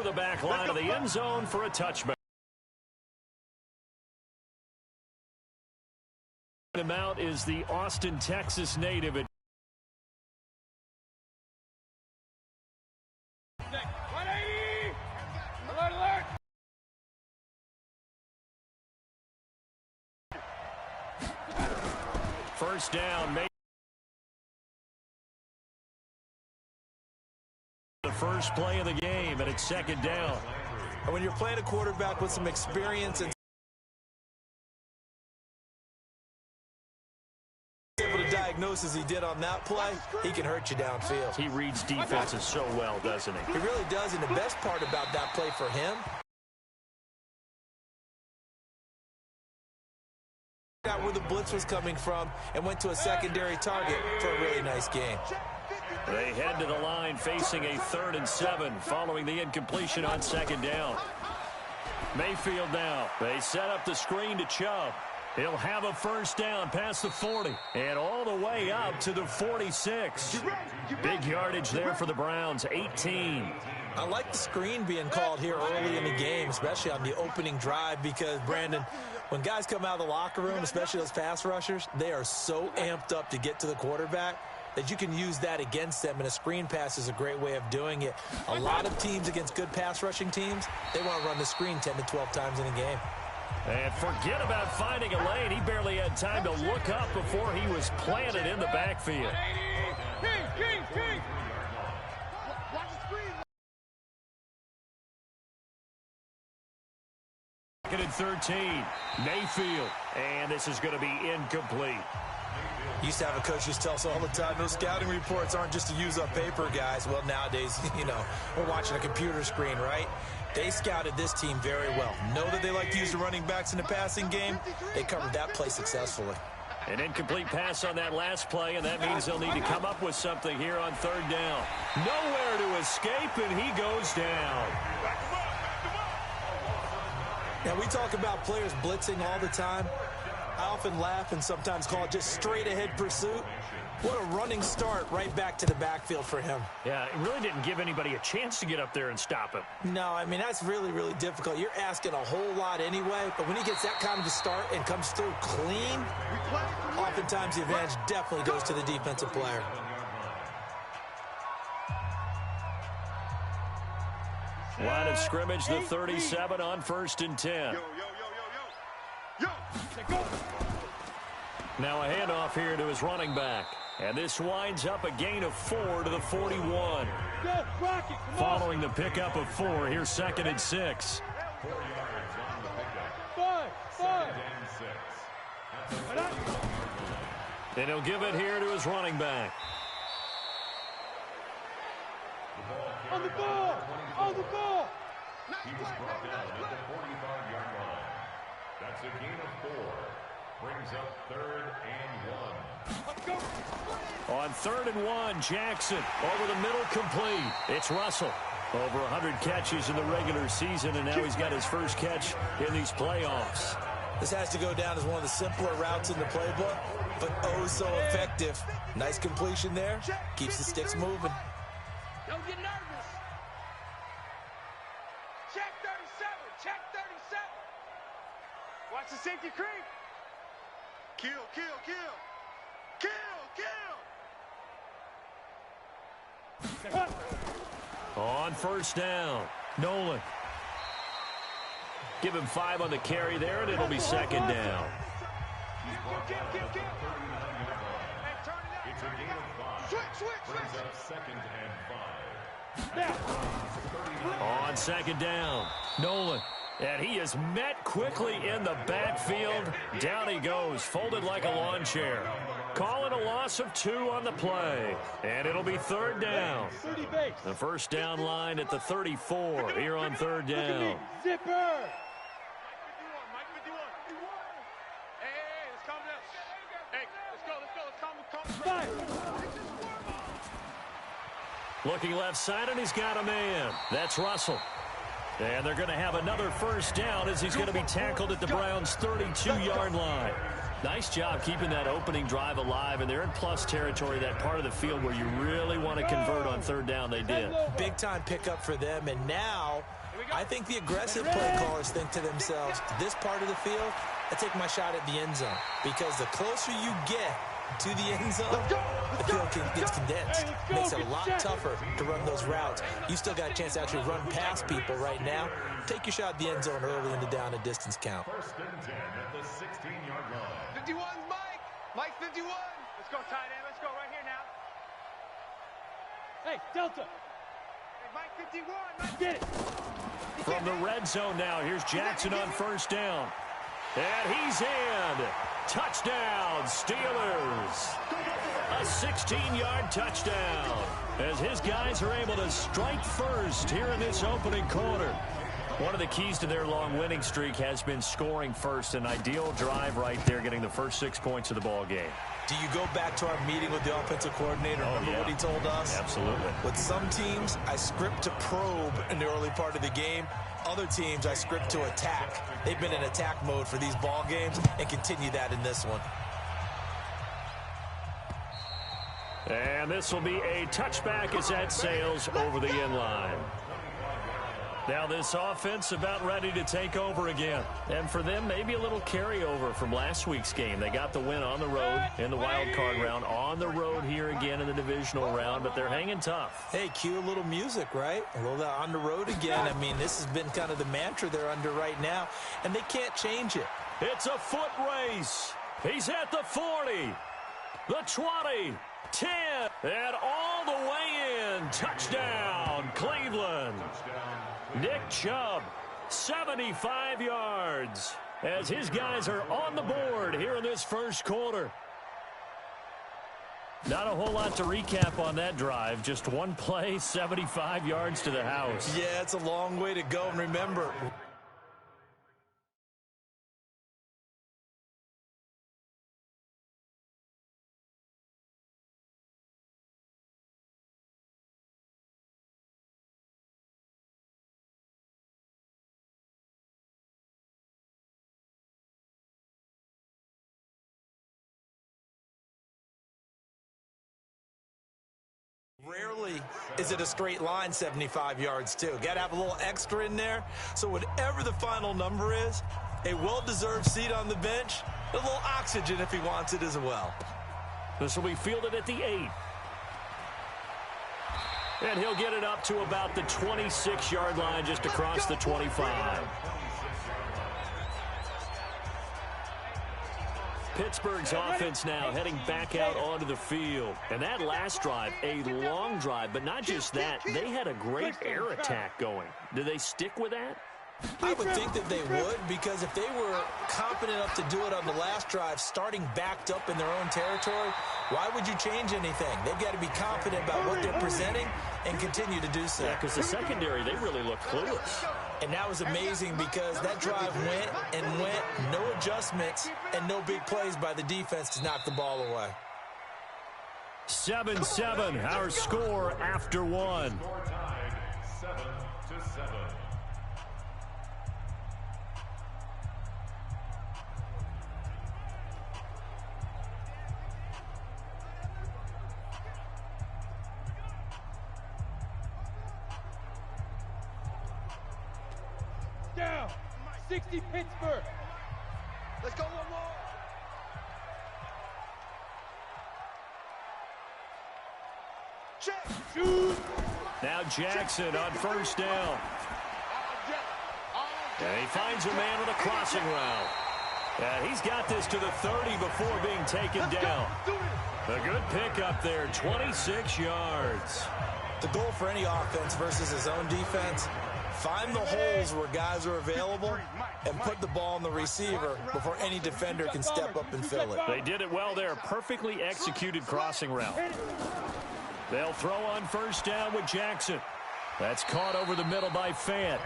The back line of the end zone for a touchback. Him out is the Austin, Texas native. First down. The first play of the game, and it's second down. And when you're playing a quarterback with some experience and able to diagnose as he did on that play, he can hurt you downfield. He reads defenses so well, doesn't he? He really does, and the best part about that play for him, got where the blitz was coming from and went to a secondary target for a really nice game. They head to the line facing a 3rd and 7 following the incompletion on second down. Mayfield now. They set up the screen to Chubb. He'll have a first down past the 40 and all the way up to the 46. Big yardage there for the Browns, 18. I like the screen being called here early in the game, especially on the opening drive, because, Brandon, when guys come out of the locker room, especially those pass rushers, they are so amped up to get to the quarterback that you can use that against them, and a screen pass is a great way of doing it. A lot of teams against good pass rushing teams, they want to run the screen 10 to 12 times in a game. And forget about finding a lane. He barely had time to look up before he was planted in the backfield. Second and 13. Mayfield. And this is going to be incomplete. Used to have a coach used to tell us all the time, those scouting reports aren't just to use up paper, guys. Well, nowadays, we're watching a computer screen, right? They scouted this team very well. Know that they like to use the running backs in the passing game. They covered that play successfully. An incomplete pass on that last play, and that means they'll need to come up with something here on 3rd down. Nowhere to escape, and he goes down. Now, we talk about players blitzing all the time. I often laugh and sometimes call it just straight-ahead pursuit. What a running start right back to the backfield for him. Yeah, it really didn't give anybody a chance to get up there and stop him. No, I mean, that's really, really difficult. You're asking a whole lot anyway, but when he gets that kind of a start and comes through clean, oftentimes the advantage definitely goes to the defensive player. Line of scrimmage, the 37 on 1st and 10. Now a handoff here to his running back. And this winds up a gain of 4 to the 41. Following the pickup of 4, here's 2nd and 6. And he'll give it here to his running back. On the ball! On the ball! He was brought down at the 45-yard line. That's a gain of 4. Brings up 3rd and 1. On 3rd and 1, Jackson over the middle, complete. It's Russell. Over 100 catches in the regular season, and now he's got his first catch in these playoffs. This has to go down as one of the simpler routes in the playbook, but oh so effective. Nice completion there. Keeps the sticks moving. Don't get nervous. Check 37. Check 37. Watch the safety creep. Kill, kill, kill. Kill, kill. On 1st down, Nolan. Give him 5 on the carry there, and it'll be 2nd down. It's a gain of 5. Brings up 2nd and 5. On 2nd down, Nolan. And he is met quickly in the backfield. Down he goes, folded like a lawn chair. Calling a loss of 2 on the play. And it'll be 3rd down. The first down line at the 34 here on 3rd down. Zipper! Mike 51. Hey, let's calm down. Hey, let's go. Looking left side, and he's got a man. That's Russell. And they're going to have another first down as he's going to be tackled at the Browns' 32-yard line. Nice job keeping that opening drive alive, and they're in plus territory, that part of the field where you really want to convert on third down. They did. Big-time pickup for them, and now I think the aggressive play callers think to themselves, this part of the field, I take my shot at the end zone, because the closer you get to the end zone, the field gets condensed. Makes it a lot tougher to run those routes. You still got a chance to actually run past people right now. Take your shot at the end zone early in the down and distance count. First and 10 at the 16-yard line. 51's Mike. Mike 51. Let's go, tight end. Let's go right here now. Hey, Delta. Hey, Mike 51. Mike, get it. From the red zone now, here's Jackson on first down. And he's in. Touchdown, Steelers. A 16-yard touchdown as his guys are able to strike first here in this opening quarter. One of the keys to their long winning streak has been scoring first. An ideal drive right there, getting the first 6 points of the ball game. Do you go back to our meeting with the offensive coordinator? Remember what he told us? Absolutely. With some teams, I script to probe in the early part of the game. Other teams, I script to attack. They've been in attack mode for these ball games and continue that in this one. And this will be a touchback as that sails over the end line. Now this offense about ready to take over again. And for them, maybe a little carryover from last week's game. They got the win on the road in the wild card round, on the road here again in the divisional round, but they're hanging tough. Hey, cue a little music, right? A little on the road again. I mean, this has been kind of the mantra they're under right now, and they can't change it. It's a foot race. He's at the 40, the 20, 10, and all the way in. Touchdown, Cleveland. Nick Chubb, 75 yards, as his guys are on the board here in this first quarter. Not a whole lot to recap on that drive. Just one play, 75 yards to the house. Yeah, it's a long way to go. And remember, rarely is it a straight line 75 yards, too. Got to have a little extra in there. So whatever the final number is, a well-deserved seat on the bench, a little oxygen if he wants it as well. This will be fielded at the 8. And he'll get it up to about the 26-yard line, just across the 25. Pittsburgh's offense now heading back out onto the field. And that last drive, a long drive, but not just that, they had a great air attack going. Do they stick with that? I would think that they would, because if they were confident enough to do it on the last drive, starting backed up in their own territory, why would you change anything? They've got to be confident about what they're presenting and continue to do so. Yeah, because the secondary, they really look clueless. And that was amazing because that drive went and went, no adjustments, and no big plays by the defense to knock the ball away. 7-7, our score after one. Score tied 7-7. Down. 60 Pittsburgh. Let's go one more. Check. Shoot. Now Jackson on first down. And he finds a man with a crossing route. And he's got this to the 30 before being taken down. A good pickup there, 26 yards. The goal for any offense versus his own defense, find the holes where guys are available and put the ball in the receiver before any defender can step up and fill it. They did it well there. Perfectly executed crossing route. They'll throw on first down with Jackson. That's caught over the middle by Fant.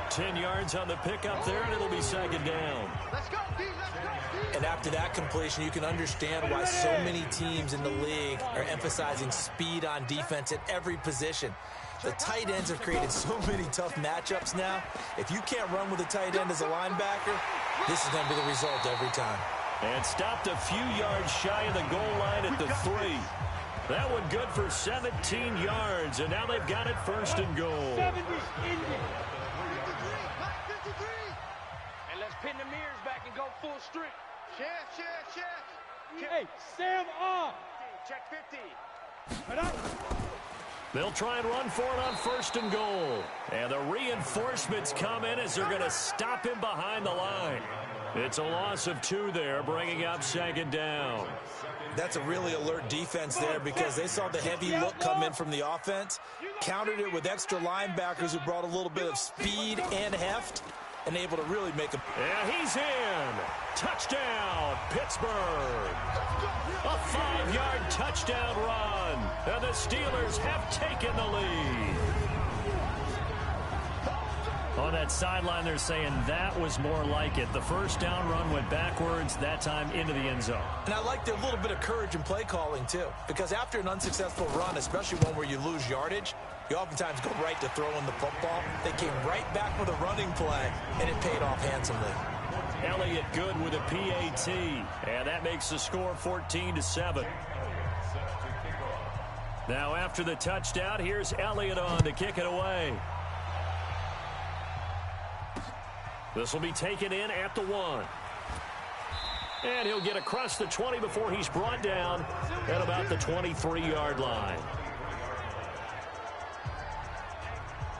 10 yards on the pickup there, and it'll be second down. Let's go, D. Let's go, D. And after that completion, you can understand why so many teams in the league are emphasizing speed on defense at every position. The tight ends have created so many tough matchups now. If you can't run with a tight end as a linebacker, this is going to be the result every time. And stopped a few yards shy of the goal line at the 3. That one good for 17 yards, and now they've got it first and goal. 70 in there. And let's pin the mirrors back and go full strength. Check. Hey, Sam off. Check 50. They'll try and run for it on first and goal. And the reinforcements come in as they're going to stop him behind the line. It's a loss of 2 there, bringing up second down. That's a really alert defense there because they saw the heavy look come in from the offense, countered it with extra linebackers who brought a little bit of speed and heft, and able to really make a... Yeah, he's in. Touchdown, Pittsburgh. A 5-yard touchdown run. And the Steelers have taken the lead. On that sideline, they're saying that was more like it. The first down run went backwards, that time into the end zone. And I like their little bit of courage in play calling, too. Because after an unsuccessful run, especially one where you lose yardage, you oftentimes go right to throwing the football. They came right back with a running play, and it paid off handsomely. Elliott good with a PAT, and that makes the score 14-7. Now after the touchdown, here's Elliott on to kick it away. This will be taken in at the 1. And he'll get across the 20 before he's brought down at about the 23-yard line.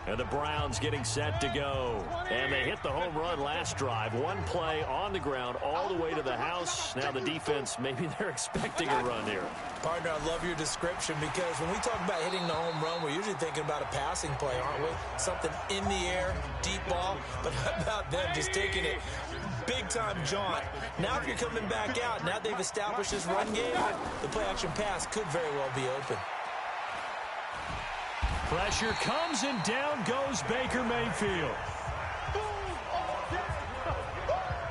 And the Browns getting set to go. And they hit the home run last drive. One play on the ground all the way to the house. Now the defense, maybe they're expecting a run here. Partner, I love your description because when we talk about hitting the home run, we're usually thinking about a passing play, aren't we? Something in the air, deep ball. But how about them just taking it big-time jaunt? Now if you're coming back out, now they've established this run game, the play-action pass could very well be open. Pressure comes, and down goes Baker Mayfield.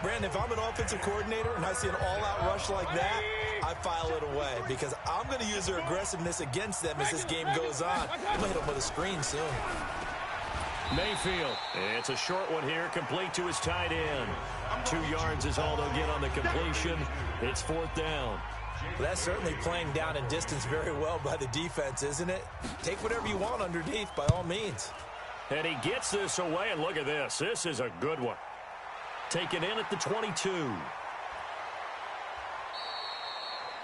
Brandon, if I'm an offensive coordinator and I see an all-out rush like that, I file it away because I'm going to use their aggressiveness against them as this game goes on. I'm going to hit them with a screen soon. Mayfield, it's a short one here, complete to his tight end. 2 yards is all they'll get on the completion. It's 4th down. Well, that's certainly playing down and distance very well by the defense, isn't it? Take whatever you want underneath by all means. And he gets this away, and look at this. This is a good one. Taken in at the 22.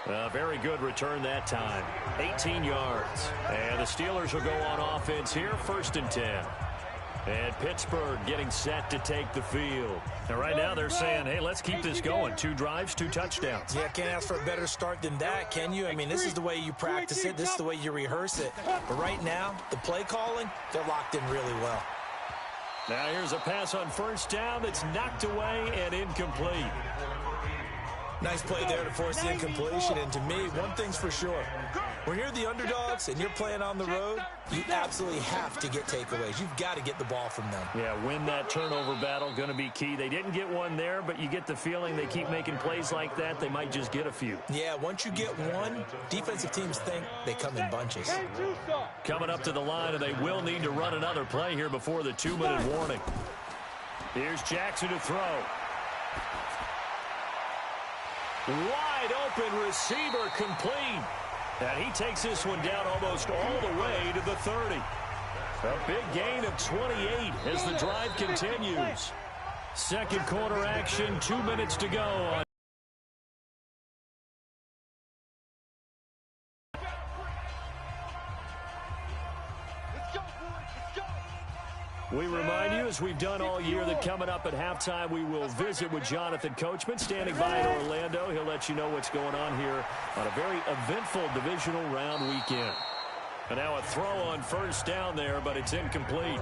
A very good return that time. 18 yards. And the Steelers will go on offense here, 1st and 10. And Pittsburgh getting set to take the field. And right now they're saying, hey, let's keep this going. 2 drives, 2 touchdowns. Yeah, can't ask for a better start than that, can you? I mean, this is the way you practice it. This is the way you rehearse it. But right now, the play calling, they're locked in really well. Now here's a pass on 1st down that's knocked away and incomplete. Nice play there to force the incompletion. And to me, one thing's for sure. When you're the underdogs and you're playing on the road, you absolutely have to get takeaways. You've got to get the ball from them. Yeah, win that turnover battle, going to be key. They didn't get one there, but you get the feeling they keep making plays like that, they might just get a few. Yeah, once you get one, defensive teams think they come in bunches. Coming up to the line, and they will need to run another play here before the 2-minute warning. Here's Jackson to throw. Wide open receiver complete. And he takes this one down almost all the way to the 30. A big gain of 28 as the drive continues. Second quarter action, 2 minutes to go. We remind you, as we've done all year, that coming up at halftime, we will visit with Jonathan Coachman, standing by in Orlando. He'll let you know what's going on here on a very eventful divisional round weekend. And now a throw on 1st down there, but it's incomplete.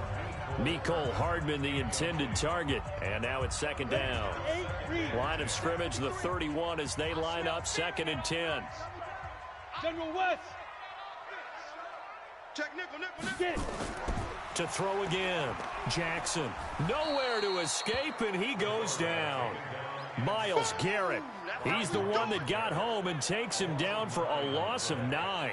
Mecole Hardman, the intended target. And now it's 2nd down. Line of scrimmage, the 31 as they line up 2nd and 10. General West. Check nickel. To throw again. Jackson nowhere to escape, and he goes down. Myles Garrett, he's the one that got home and takes him down for a loss of 9.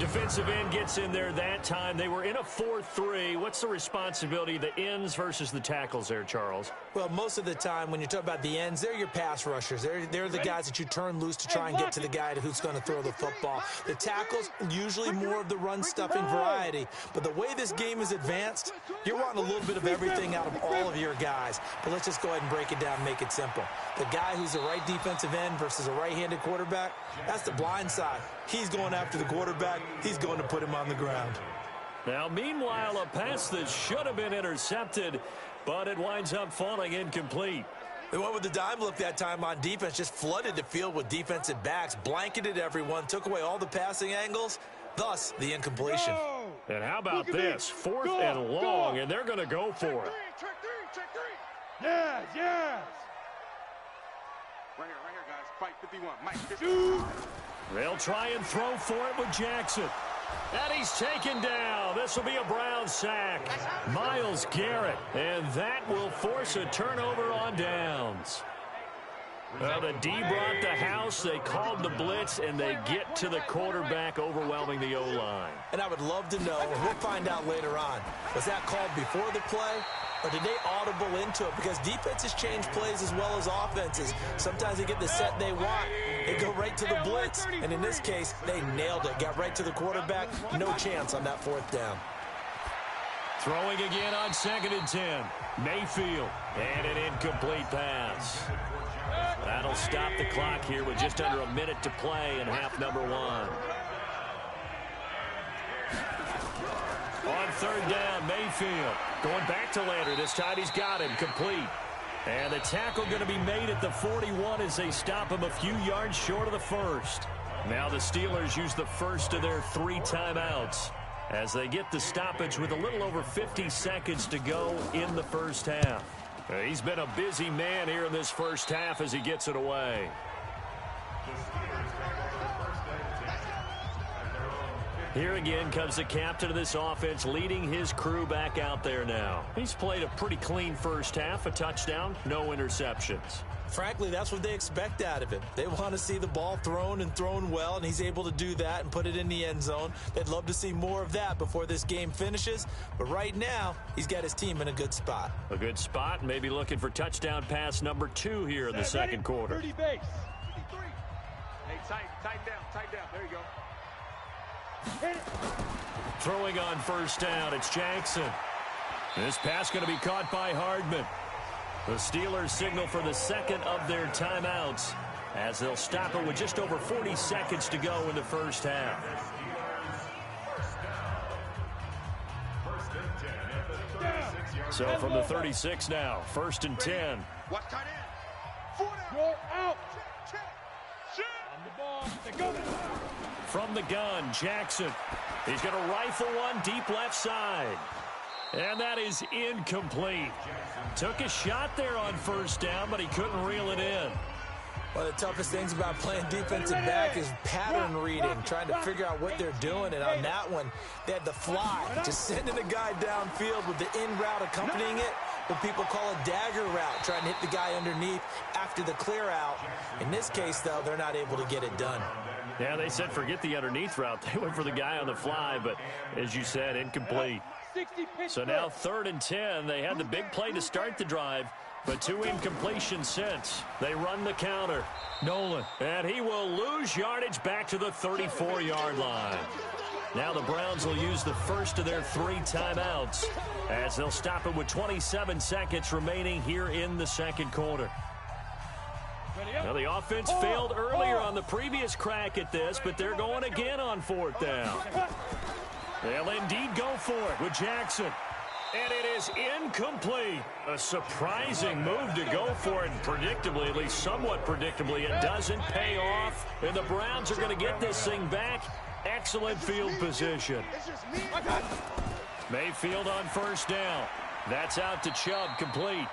Defensive end gets in there that time. They were in a 4-3. What's the responsibility of the ends versus the tackles there, Charles? Well, most of the time when you talk about the ends, they're your pass rushers. They're the guys that you turn loose to try and get to the guy who's going to throw the football. The tackles, usually more of the run-stuffing variety. But the way this game is advanced, you're wanting a little bit of everything out of all of your guys. But let's just go ahead and break it down and make it simple. The guy who's the right defensive end versus a right-handed quarterback, that's the blind side. He's going after the quarterback. He's going to put him on the ground. Now, meanwhile, a pass that should have been intercepted, but it winds up falling incomplete. They went with the dime look that time on defense, just flooded the field with defensive backs, blanketed everyone, took away all the passing angles, thus the incompletion. And how about this? Fourth and long, and they're going to go for it. Check three. Yes. Right here, guys. Fight 51. Mike, 51. They'll try and throw for it with Jackson. And he's taken down. This will be a Brown sack. Myles Garrett. And that will force a turnover on downs. Well, the D brought the house. They called the blitz, and they get to the quarterback, overwhelming the O-line. And I would love to know, and we'll find out later on, was that called before the play, or did they audible into it? Because defenses change plays as well as offenses. Sometimes they get the set they want. They go right to the blitz, and in this case, they nailed it. Got right to the quarterback. No chance on that fourth down. Throwing again on 2nd and 10. Mayfield. And an incomplete pass. That'll stop the clock here with just under a minute to play in half number 1. On 3rd down, Mayfield. Going back to Lander. This time he's got him. Complete. And the tackle going to be made at the 41 as they stop him a few yards short of the first. Now the Steelers use the first of their 3 timeouts as they get the stoppage with a little over 50 seconds to go in the first half. He's been a busy man here in this first half as he gets it away. Here again comes the captain of this offense, leading his crew back out there now. He's played a pretty clean first half, a touchdown, no interceptions. Frankly, that's what they expect out of him. They want to see the ball thrown and thrown well, and he's able to do that and put it in the end zone. They'd love to see more of that before this game finishes, but right now, he's got his team in a good spot. A good spot, maybe looking for touchdown pass number 2 here in the second quarter. 30 base. 53. Hey, tight down. There you go. Hit it. Throwing on first down, it's Jackson. This pass going to be caught by Hardman. The Steelers signal for the second of their timeouts as they'll stop it with just over 40 seconds to go in the first half. So from the 36 now, 1st and 10. Watch tight end. 4 down. You're out. Check. On the ball. They go. From the gun, Jackson. He's going to rifle one deep left side. And that is incomplete. Took a shot there on first down, but he couldn't reel it in. One of the toughest things about playing defensive back is pattern reading, trying to figure out what they're doing. And on that one, they had the fly, just sending a guy downfield with the in route accompanying it, what people call a dagger route, trying to hit the guy underneath after the clear out. In this case, though, they're not able to get it done. Yeah, they said forget the underneath route. They went for the guy on the fly, but as you said, incomplete. So now 3rd and 10. They had the big play to start the drive, but 2 incompletions since. They run the counter. Nolan, and he will lose yardage back to the 34-yard line. Now the Browns will use the first of their 3 timeouts as they'll stop it with 27 seconds remaining here in the second quarter. Now the offense failed earlier on the previous crack at this, but they're going again on 4th down. They'll indeed go for it with Jackson. And it is incomplete. A surprising move to go for it. Predictably, at least somewhat predictably, it doesn't pay off. And the Browns are going to get this thing back. Excellent field position. Mayfield on first down. That's out to Chubb, complete.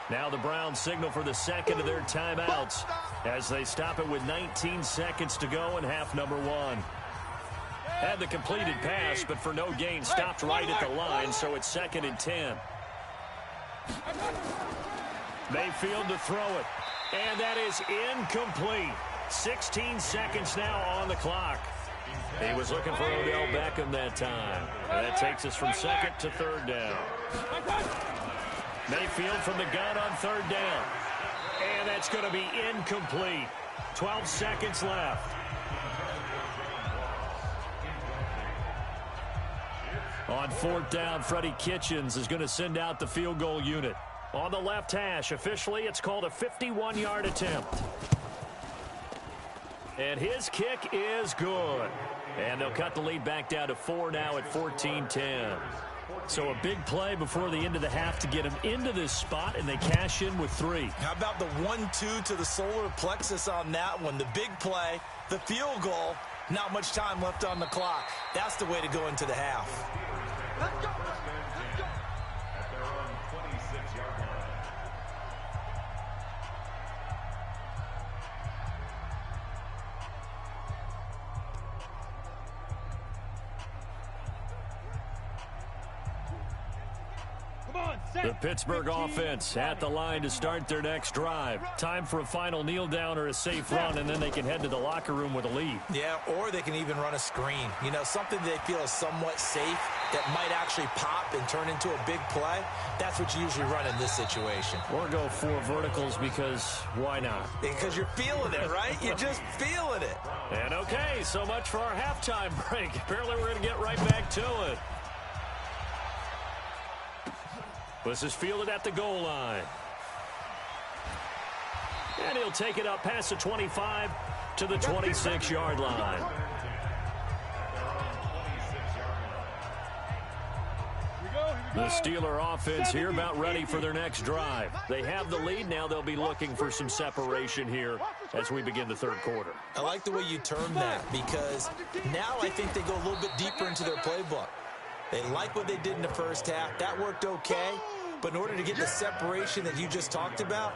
Now the Browns signal for the second of their timeouts as they stop it with 19 seconds to go in half number 1. Had the completed pass, but for no gain, stopped right at the line, so it's 2nd and 10. Mayfield to throw it, and that is incomplete. 16 seconds now on the clock. He was looking for Odell Beckham that time. And that takes us from second to third down. Mayfield from the gun on third down. And that's going to be incomplete. 12 seconds left. On fourth down, Freddie Kitchens is going to send out the field goal unit. On the left hash, officially, it's called a 51-yard attempt. And his kick is good. And they'll cut the lead back down to 4 now at 14-10. So a big play before the end of the half to get him into this spot, and they cash in with 3. How about the 1-2 to the solar plexus on that one? The big play, the field goal, not much time left on the clock. That's the way to go into the half. Let's go. Let's go. At their own 26-yard line. The Pittsburgh offense at the line to start their next drive. Time for a final kneel down or a safe run, and then they can head to the locker room with a lead. Yeah, or they can even run a screen. You know, something they feel is somewhat safe that might actually pop and turn into a big play. That's what you usually run in this situation. Or go 4 verticals because why not? Because you're feeling it, right? You're just feeling it. And okay, so much for our halftime break. Apparently we're going to get right back to it. This is fielded at the goal line. And he'll take it up past the 25 to the 26-yard line. The Steeler offense here about ready for their next drive. They have the lead. Now they'll be looking for some separation here as we begin the third quarter. I like the way you term that because now I think they go a little bit deeper into their playbook. They like what they did in the first half. That worked okay. But in order to get the separation that you just talked about,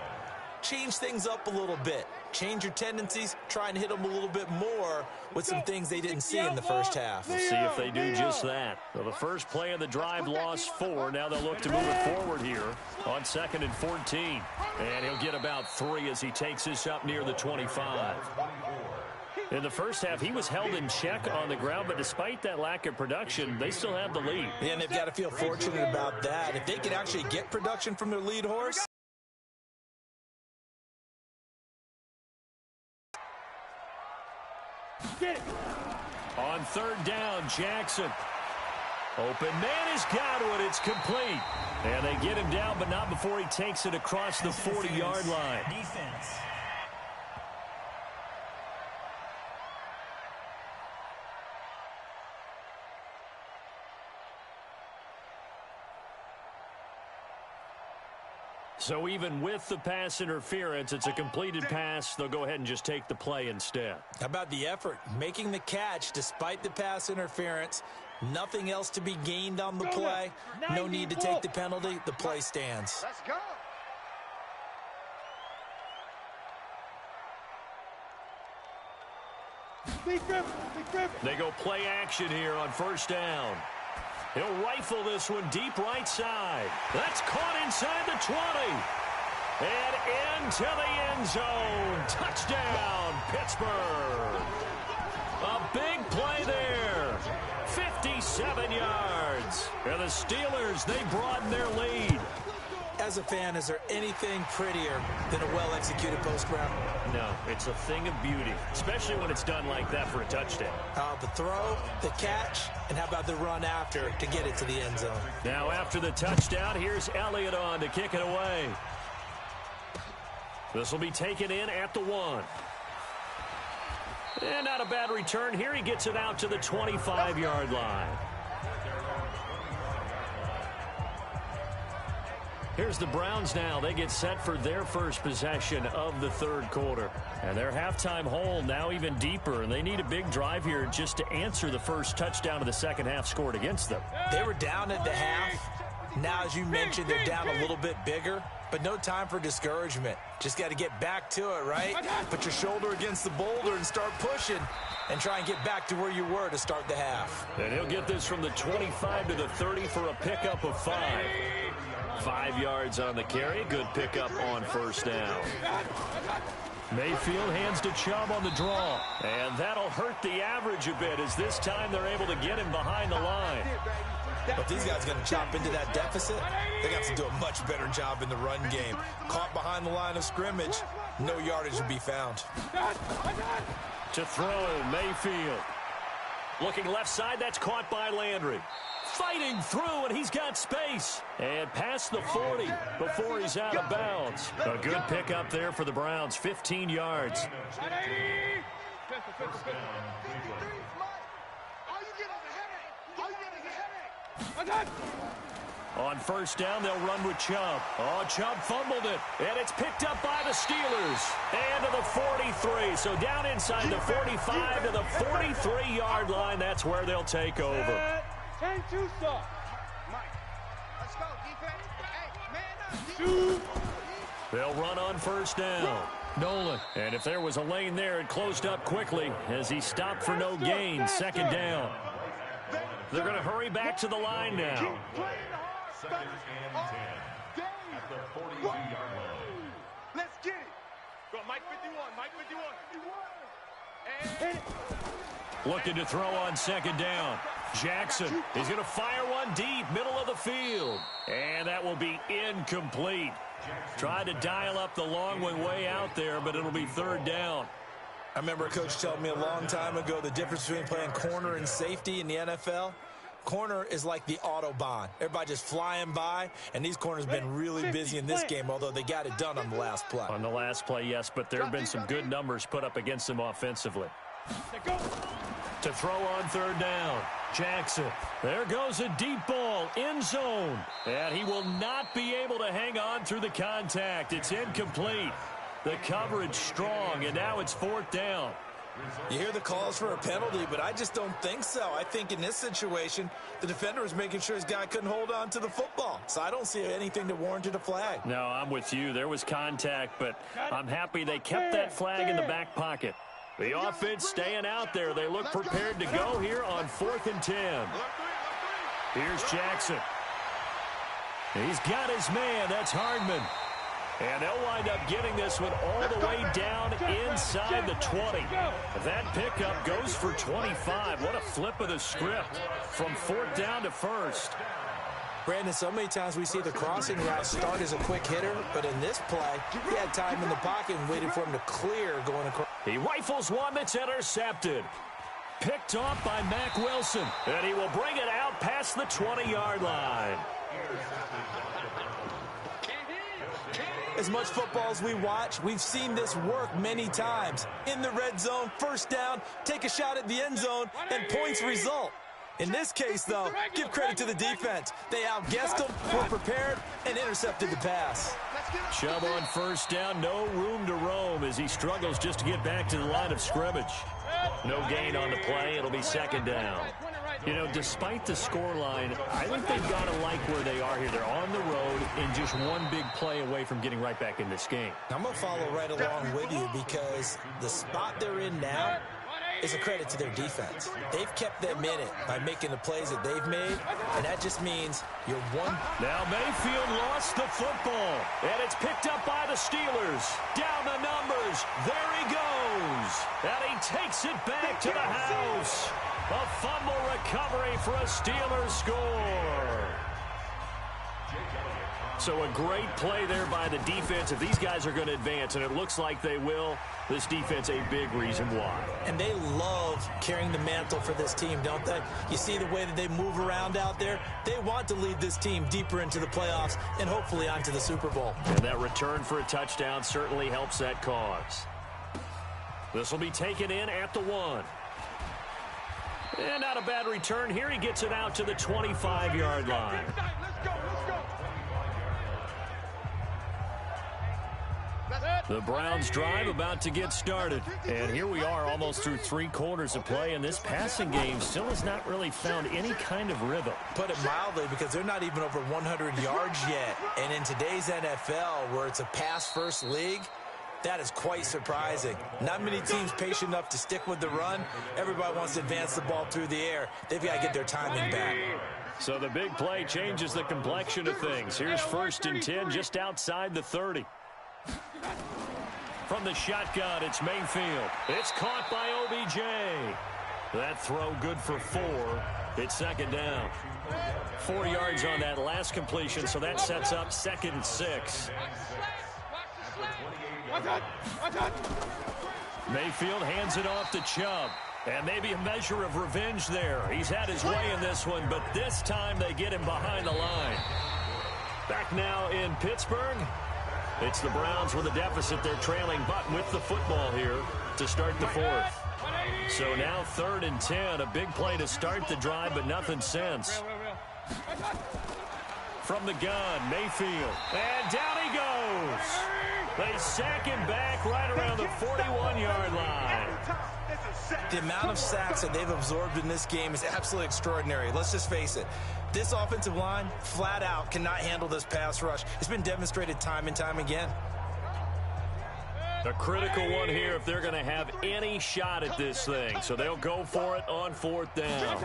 change things up a little bit. Change your tendencies. Try and hit them a little bit more with some things they didn't see in the first half. We'll see if they do just that. So the first play of the drive lost 4. Now they'll look to move it forward here on 2nd and 14. And he'll get about 3 as he takes this up near the 25. In the first half, he was held in check on the ground, but despite that lack of production, they still have the lead. Yeah, and they've got to feel fortunate about that. If they can actually get production from their lead horse. On third down, Jackson. Open man has got it. It's complete. And they get him down, but not before he takes it across the 40-yard line. Defense. So even with the pass interference, it's a completed pass. They'll go ahead and just take the play instead. How about the effort? Making the catch despite the pass interference. Nothing else to be gained on the play. No need to take the penalty. The play stands. Let's go. They go play action here on first down. He'll rifle this one deep right side. That's caught inside the 20. And into the end zone. Touchdown, Pittsburgh. A big play there. 57 yards. And the Steelers, they broaden their lead. As a fan, is there anything prettier than a well-executed post route? No, it's a thing of beauty, especially when it's done like that for a touchdown. The throw, the catch, and how about the run after to get it to the end zone? Now after the touchdown, here's Elliott on to kick it away. This will be taken in at the 1. And not a bad return here. He gets it out to the 25-yard line. Here's the Browns now. They get set for their first possession of the third quarter. And their halftime hole now even deeper. And they need a big drive here just to answer the first touchdown of the second half scored against them. They were down at the half. Now, as you mentioned, they're down a little bit bigger. But no time for discouragement. Just got to get back to it, right? Put your shoulder against the boulder and start pushing. And try and get back to where you were to start the half. And he'll get this from the 25 to the 30 for a pickup of 5. 5 yards on the carry. Good pickup on first down. Mayfield hands to Chubb on the draw. And that'll hurt the average a bit as this time they're able to get him behind the line. But these guys are going to chop into that deficit. They got to do a much better job in the run game. Caught behind the line of scrimmage, no yardage will be found. To throw, Mayfield. Looking left side, that's caught by Landry. Fighting through, and he's got space. And past the 40 before he's out of bounds. A good pickup there for the Browns, 15 yards. On first down, they'll run with Chubb. Oh, Chubb fumbled it, and it's picked up by the Steelers. And to the 43, so down inside the 45 to the 43-yard line. That's where they'll take over. 10-2 stop. Mike, let's go, defense. Hey, man up. They'll run on first down. Nolan. And if there was a lane there, it closed up quickly as he stopped for no gain. Second down. They're going to hurry back to the line now. Second and 10 at the 42-yard line. Let's get it. Go, Mike 51, Mike 51. And looking to throw on second down. Jackson, he's going to fire one deep, middle of the field. And that will be incomplete. Tried to dial up the long one way out there, but it'll be third down. I remember a coach telling me a long time ago the difference between playing corner and safety in the NFL. Corner is like the Autobahn. Everybody just flying by, and these corners have been really busy in this game, although they got it done on the last play. On the last play, yes, but there have been some good numbers put up against them offensively. To throw on third down, Jackson. There goes a deep ball, end zone. And he will not be able to hang on through the contact. It's incomplete. The coverage strong, and now it's fourth down. You hear the calls for a penalty, but I just don't think so. I think in this situation, the defender was making sure his guy couldn't hold on to the football. So I don't see anything that warranted a flag. No, I'm with you. There was contact, but I'm happy they kept that flag in the back pocket. The offense staying out there. They look prepared to go here on 4th and 10. Here's Jackson. He's got his man. That's Hardman. And they'll wind up getting this one all the way down inside the 20. That pickup goes for 25. What a flip of the script from fourth down to first. Brandon, so many times we see the crossing route start as a quick hitter, but in this play, he had time in the pocket and waited for him to clear going across. He rifles one that's intercepted. Picked off by Mack Wilson, and he will bring it out past the 20-yard line. As much football as we watch, we've seen this work many times. In the red zone, first down, take a shot at the end zone, and points result. In this case, though, give credit to the defense. They outguessed them, were prepared, and intercepted the pass. Chubb on first down, no room to roam as he struggles just to get back to the line of scrimmage. No gain on the play. It'll be second down. You know, despite the scoreline, I think they've got to like where they are here. They're on the road and just one big play away from getting right back in this game. I'm going to follow right along with you because the spot they're in now is a credit to their defense. They've kept them in it by making the plays that they've made, and that just means you're one. Now Mayfield lost the football, and it's picked up by the Steelers. Down the numbers. There he goes. And he takes it back to the house. A fumble recovery for a Steelers score. So a great play there by the defense. If these guys are going to advance, and it looks like they will, this defense a big reason why. And they love carrying the mantle for this team, don't they? You see the way that they move around out there? They want to lead this team deeper into the playoffs and hopefully onto the Super Bowl. And that return for a touchdown certainly helps that cause. This will be taken in at the 1. And not a bad return here. He gets it out to the 25-yard line. The Browns drive about to get started. And here we are almost through 3 quarters of play, and this passing game still has not really found any kind of rhythm. Put it mildly, because they're not even over 100 yards yet. And in today's NFL, where it's a pass-first league, that is quite surprising. Not many teams patient enough to stick with the run. Everybody wants to advance the ball through the air. They've got to get their timing back. So the big play changes the complexion of things. Here's 1st and 10 just outside the 30. From the shotgun, it's Mayfield. It's caught by OBJ. That throw good for 4. It's second down. 4 yards on that last completion, so that sets up 2nd and 6. Mayfield hands it off to Chubb. And maybe a measure of revenge there. He's had his way in this one, but this time they get him behind the line. Back now in Pittsburgh. It's the Browns with a deficit. They're trailing, but with the football here to start the 4th. So now 3rd and 10. A big play to start the drive, but nothing since. From the gun, Mayfield. And down he goes. They sack him back right around the 41-yard line. The amount of sacks that they've absorbed in this game is absolutely extraordinary. Let's just face it. This offensive line, flat out, cannot handle this pass rush. It's been demonstrated time and time again. A critical one here if they're going to have any shot at this thing. So they'll go for it on 4th down.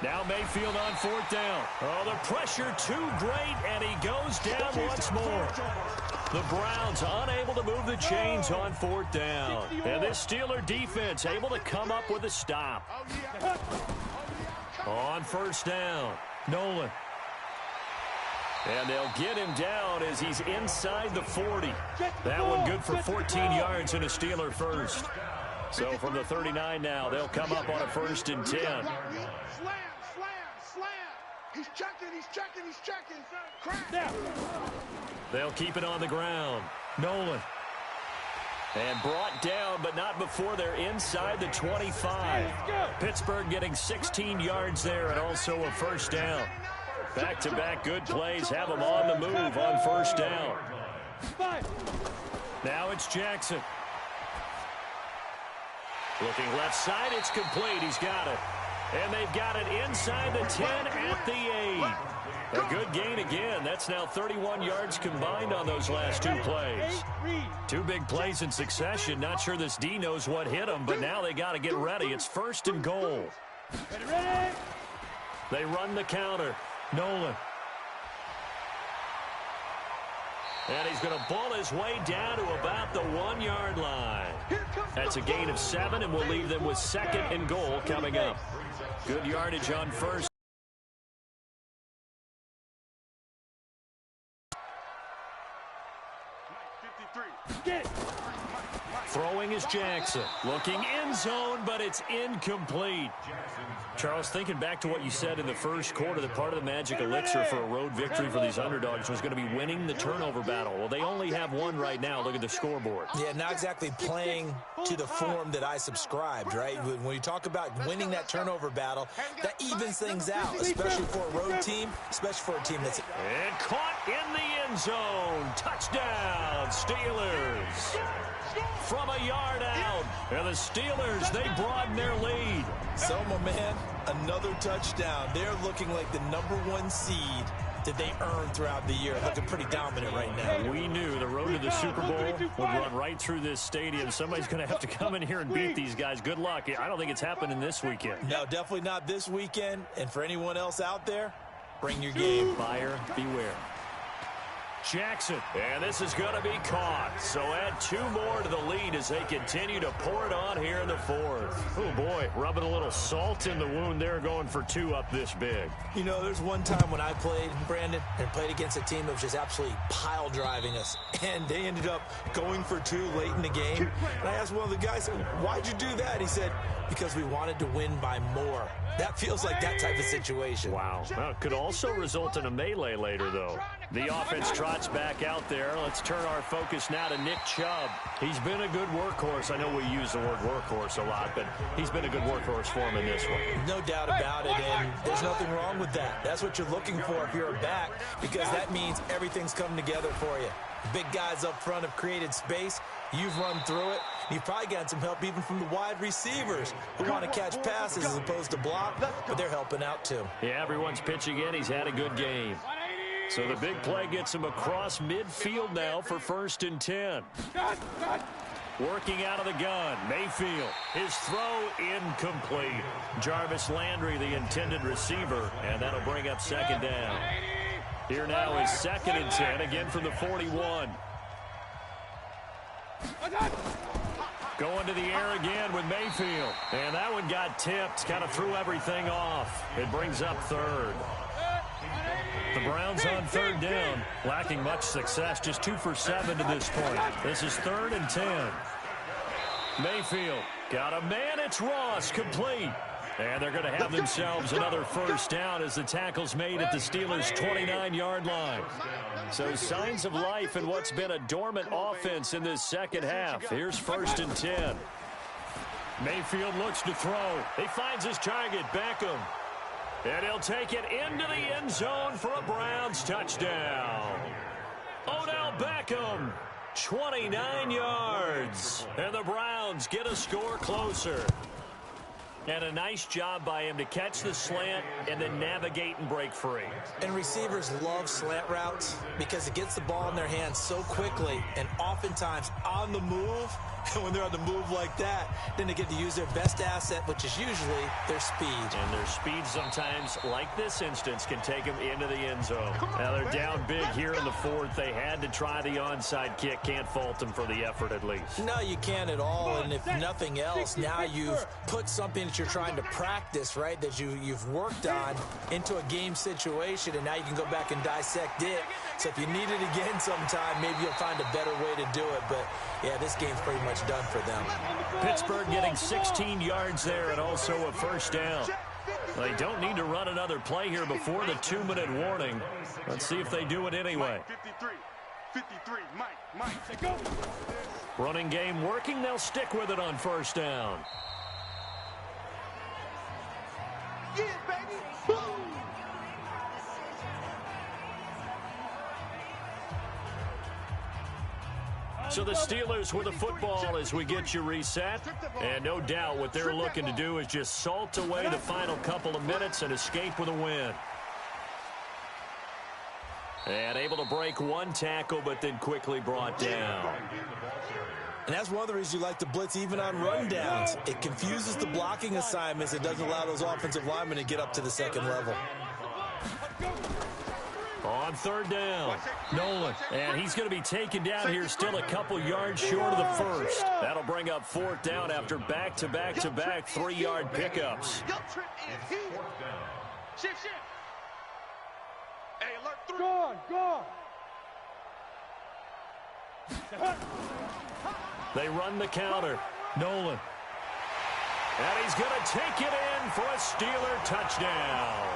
Now Mayfield on 4th down. Oh, the pressure too great, and he goes down once more. The Browns unable to move the chains on 4th down. And this Steeler defense able to come up with a stop. On 1st down, Nolan. And they'll get him down as he's inside the 40. That one good for 14 yards and a Steeler first. So from the 39 now, they'll come up on a 1st and 10. Slam. He's checking. Crack. They'll keep it on the ground. Nolan. And brought down, but not before they're inside the 25. Pittsburgh getting 16 yards there and also a 1st down. Back-to-back good plays have them on the move on 1st down. Now it's Jackson. Looking left side, it's complete. He's got it. And they've got it inside the 10 at the 8. A good gain again. That's now 31 yards combined on those last 2 plays. 2 big plays in succession. Not sure this D knows what hit them, but now they got to get ready. It's 1st and goal. Ready. They run the counter. Nolan. And he's going to ball his way down to about the 1-yard line. That's a gain of 7, and we'll leave them with 2nd and goal coming up. Good yardage on 1st. Throwing is Jackson. Looking end zone, but it's incomplete. Charles, thinking back to what you said in the first quarter, that part of the magic elixir for a road victory for these underdogs was going to be winning the turnover battle. Well, they only have one right now. Look at the scoreboard. Yeah, not exactly playing to the form that I subscribed, right? When you talk about winning that turnover battle, that evens things out, especially for a road team, especially for a team that's... And caught in the end zone. Touchdown, Steelers. From a yard out. And the Steelers, they broaden their lead. So, my man, another touchdown. They're looking like the #1 seed that they earned throughout the year. Looking pretty dominant right now. We knew the road to the Super Bowl would run right through this stadium. Somebody's going to have to come in here and beat these guys. Good luck. I don't think it's happening this weekend. No, definitely not this weekend. And for anyone else out there, bring your game. Buyer beware. Jackson, and this is going to be caught. So add 2 more to the lead as they continue to pour it on here in the 4th. Oh, boy, rubbing a little salt in the wound there, going for 2 up this big. You know, there's one time when I played, Brandon, and played against a team that was just absolutely pile driving us, and they ended up going for 2 late in the game. And I asked one of the guys, why'd you do that? He said, because we wanted to win by more. That feels like that type of situation. Wow. Well, it could also result in a melee later, though. The offense trots back out there. Let's turn our focus now to Nick Chubb. He's been a good workhorse. I know we use the word workhorse a lot, but he's been a good workhorse for him in this one. No doubt about it, and there's nothing wrong with that. That's what you're looking for if you're a back, because that means everything's come together for you. Big guys up front have created space. You've run through it. You've probably gotten some help even from the wide receivers who want to catch passes as opposed to block, but they're helping out too. Yeah, everyone's pitching in. He's had a good game. So the big play gets him across midfield now for 1st and 10. Working out of the gun, Mayfield. His throw incomplete. Jarvis Landry, the intended receiver, and that'll bring up 2nd down. Here now is 2nd and 10, again from the 41. Going to the air again with Mayfield. And that one got tipped, kind of threw everything off. It brings up third. The Browns on third down, lacking much success, just 2 for 7 to this point. This is 3rd and 10. Mayfield got a man, it's Ross, complete. And they're going to have themselves another first down as the tackle's made at the Steelers' 29-yard line. So signs of life in what's been a dormant offense in this second half. Here's 1st and 10. Mayfield looks to throw. He finds his target, Beckham. And he'll take it into the end zone for a Browns touchdown. Odell Beckham, 29 yards. And the Browns get a score closer. And a nice job by him to catch the slant and then navigate and break free. And receivers love slant routes because it gets the ball in their hands so quickly and oftentimes on the move. And when they're on the move like that, then they get to use their best asset, which is usually their speed. And their speed sometimes, like this instance, can take them into the end zone. Now they're down big here in the 4th. They had to try the onside kick. Can't fault them for the effort at least. No, you can't at all. And if nothing else, now you've put something that you're trying to practice, right, that you've worked on into a game situation, and now you can go back and dissect it. So if you need it again sometime, maybe you'll find a better way to do it. But, yeah, this game's pretty much done for them. Pittsburgh getting 16 yards there and also a first down. They don't need to run another play here before the 2-minute warning. Let's see if they do it anyway. 53, Mike, go. Running game working. They'll stick with it on first down. Yeah, baby. Boom. So the Steelers with the football as we get you reset. And no doubt what they're looking to do is just salt away the final couple of minutes and escape with a win. And able to break one tackle, but then quickly brought down. And that's one of the reasons you like to blitz even on rundowns. It confuses the blocking assignments. It doesn't allow those offensive linemen to get up to the second level. On third down, Nolan. And he's going to be taken down here still a couple yards short of the first. That'll bring up 4th down after back-to-back-to-back 3-yard pickups. Shift. Hey, alert 3. Go on. They run the counter. Nolan. And he's going to take it in for a Steeler touchdown.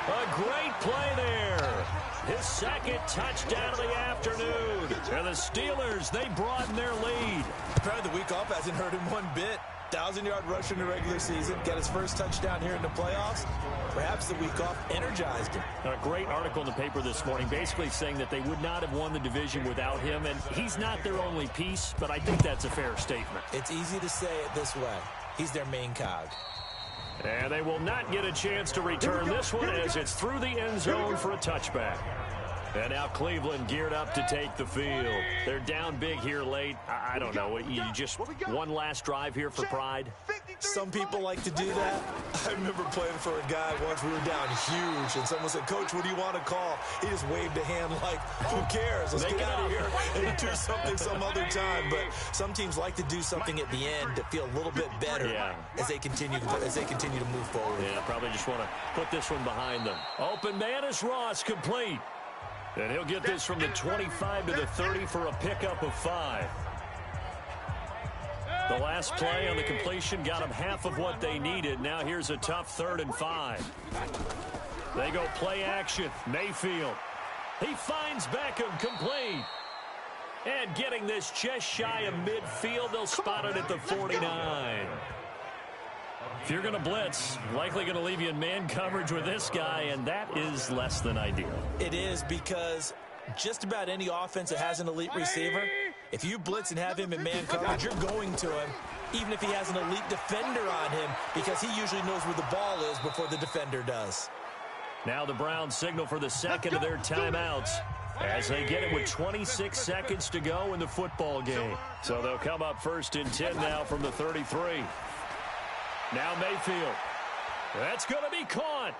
A great play there. His 2nd touchdown of the afternoon. And the Steelers, they broaden their lead. Apparently the week off hasn't hurt him one bit. 1,000-yard rush in the regular season. Got his first touchdown here in the playoffs. Perhaps the week off energized him. A great article in the paper this morning basically saying that they would not have won the division without him. And he's not their only piece, but I think that's a fair statement. It's easy to say it this way. He's their main cog. And they will not get a chance to return this one as it's through the end zone for a touchback. And now Cleveland geared up to take the field. They're down big here late. I don't know. You just one last drive here for pride? Some people like to do that. I remember playing for a guy once. We were down huge, and someone said, "Coach, what do you want to call?" He just waved a hand like, "Who cares? Let's get out of here and do something some other time." But some teams like to do something at the end to feel a little bit better as they continue to move forward. Yeah, probably just want to put this one behind them. Open man is Ross, complete. And he'll get this from the 25 to the 30 for a pickup of 5. The last play on the completion got them half of what they needed. Now here's a tough 3rd and 5. They go play action. Mayfield. He finds Beckham, complete. And getting this just shy of midfield, they'll spot it at the 49. If you're going to blitz, likely going to leave you in man coverage with this guy, and that is less than ideal. It is, because just about any offense that has an elite receiver, if you blitz and have him in man coverage, you're going to him, even if he has an elite defender on him, because he usually knows where the ball is before the defender does. Now the Browns signal for the second of their timeouts as they get it with 26 seconds to go in the football game. So they'll come up 1st and 10 now from the 33. Now Mayfield. That's going to be caught.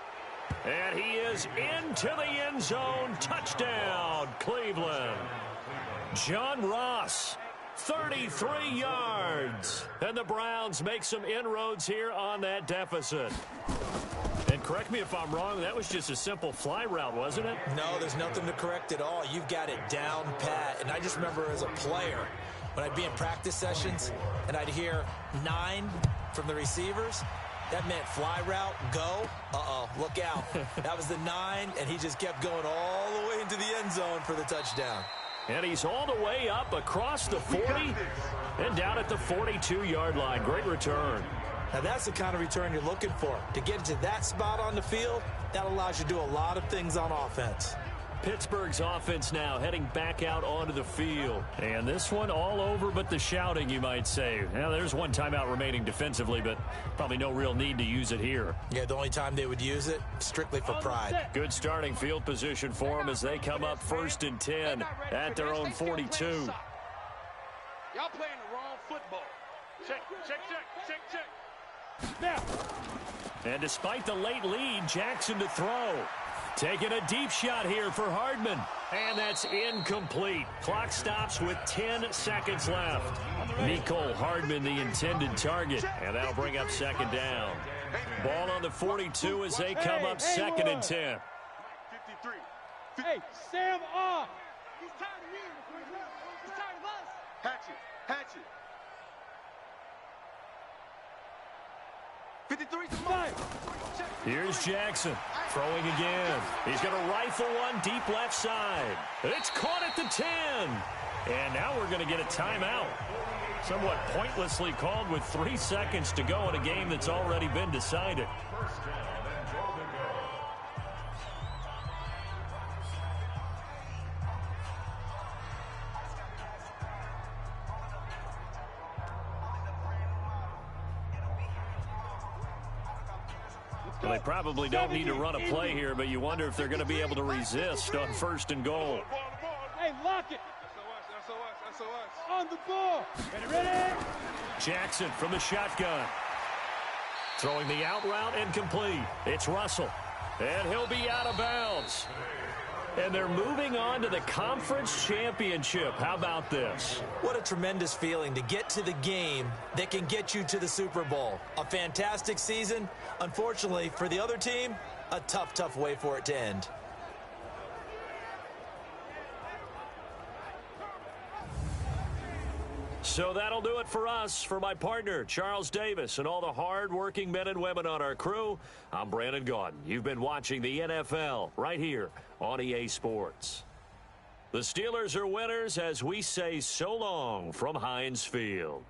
And he is into the end zone. Touchdown, Cleveland. John Ross 33 yards. And the Browns make some inroads here on that deficit. And correct me if I'm wrong, that was just a simple fly route, wasn't it? No, there's nothing to correct at all. You've got it down pat. And I just remember as a player, when I'd be in practice sessions and I'd hear 9 from the receivers, that meant fly route, go. Uh-oh, look out. That was the 9, and he just kept going all the way into the end zone for the touchdown. And he's all the way up across the 40 and down at the 42-yard line. Great return. Now, that's the kind of return you're looking for. To get to that spot on the field, that allows you to do a lot of things on offense. Pittsburgh's offense now heading back out onto the field. And this one all over but the shouting, you might say. Now, there's one timeout remaining defensively, but probably no real need to use it here. Yeah, the only time they would use it, strictly for pride. Good starting field position for them as they come up 1st and 10 at their own 42. Y'all playing the wrong football. Check, check, check, check, check. Now. And despite the late lead, Jackson to throw. Taking a deep shot here for Hardman. And that's incomplete. Clock stops with 10 seconds left. Nicole Hardman, the intended target. And that'll bring up 2nd down. Ball on the 42 as they come up 2nd and 10. 53. Hey, Sam off. He's tired of you. He's tired of us. Hatchet. Hatchet. 53 to 5. Here's Jackson throwing again. He's going to rifle one deep left side. It's caught at the 10. And now we're going to get a timeout. Somewhat pointlessly called with 3 seconds to go in a game that's already been decided. Well, they probably don't need to run a play here, but you wonder if they're going to be able to resist on 1st and goal. Hey, lock it. SOS. On the ball. Ready? Jackson from the shotgun. Throwing the out route and complete. It's Russell. And he'll be out of bounds. And they're moving on to the conference championship. How about this? What a tremendous feeling to get to the game that can get you to the Super Bowl. A fantastic season. Unfortunately, for the other team, a tough way for it to end. So that'll do it for us. For my partner, Charles Davis, and all the hard-working men and women on our crew, I'm Brandon Gaudin. You've been watching the NFL right here on EA Sports. The Steelers are winners as we say so long from Heinz Field.